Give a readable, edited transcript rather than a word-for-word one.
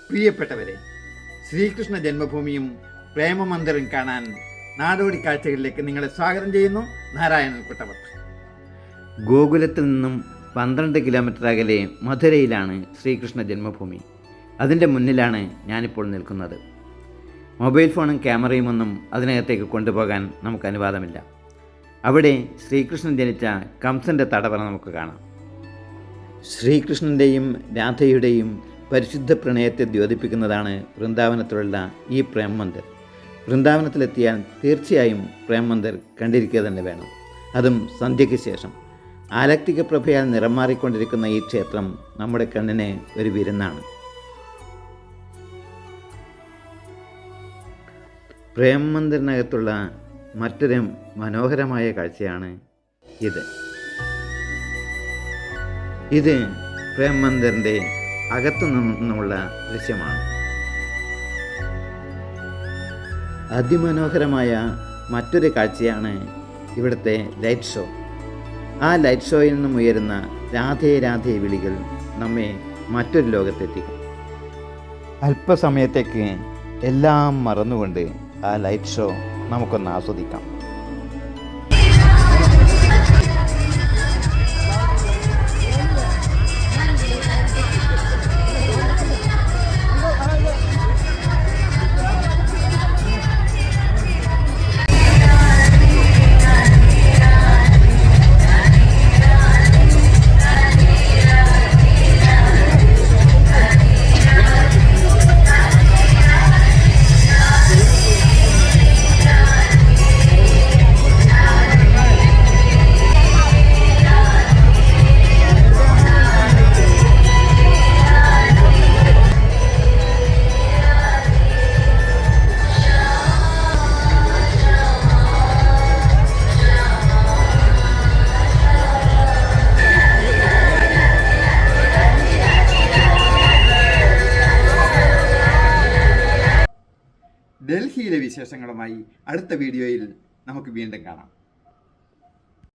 പ്രിയപ്പെട്ടവരെ, ശ്രീകൃഷ്ണ ജന്മഭൂമിയും പ്രേമമന്ദിരം കാണാൻ നാടോടി കാഴ്ചകളിലേക്ക് നിങ്ങളെ സ്വാഗതം ചെയ്യുന്നു. നാരായണൻ കുട്ടവത്ത്. ഗോകുലത്തിൽ നിന്നും 12 കിലോമീറ്റർ അകലെ മധുരയിലാണ് ശ്രീകൃഷ്ണ ജന്മഭൂമി. അതിൻ്റെ മുന്നിലാണ് ഞാനിപ്പോൾ നിൽക്കുന്നത്. മൊബൈൽ ഫോണും ക്യാമറയും ഒന്നും അതിനകത്തേക്ക് കൊണ്ടുപോകാൻ നമുക്ക് അനുവാദമില്ല. അവിടെ ശ്രീകൃഷ്ണൻ ജനിച്ച കംസൻ്റെ തടവറ നമുക്ക് കാണാം. ശ്രീകൃഷ്ണൻ്റെയും രാധയുടെയും പരിശുദ്ധ പ്രണയത്തെ ദ്യോതിപ്പിക്കുന്നതാണ് വൃന്ദാവനത്തിലുള്ള ഈ പ്രേം മന്ദിർ. വൃന്ദാവനത്തിലെത്തിയാൽ തീർച്ചയായും പ്രേം മന്ദിർ കണ്ടിരിക്കുക തന്നെ വേണം, അതും സന്ധ്യയ്ക്ക് ശേഷം. ആലക്തിക പ്രഭയാൽ നിറം മാറിക്കൊണ്ടിരിക്കുന്ന ഈ ക്ഷേത്രം നമ്മുടെ കണ്ണിന് ഒരു വിരുന്നാണ്. പ്രേം മന്ദിറിനകത്തുള്ള മറ്റൊരു മനോഹരമായ കാഴ്ചയാണ് ഇത് പ്രേം മന്ദിറിൻ്റെ അകത്തു നിന്നുള്ള ദൃശ്യമാണ്. അതിമനോഹരമായ മറ്റൊരു കാഴ്ചയാണ് ഇവിടുത്തെ ലൈറ്റ് ഷോ. ആ ലൈറ്റ് ഷോയിൽ നിന്നും ഉയരുന്ന രാധേ രാധേ വിളികൾ നമ്മെ മറ്റൊരു ലോകത്തെത്തിക്കും. അല്പസമയത്തേക്ക് എല്ലാം മറന്നുകൊണ്ട് ആ ലൈറ്റ് ഷോ നമുക്കൊന്ന് ആസ്വദിക്കാം. ഡൽഹിയിലെ വിശേഷങ്ങളുമായി അടുത്ത വീഡിയോയിൽ നമുക്ക് വീണ്ടും കാണാം.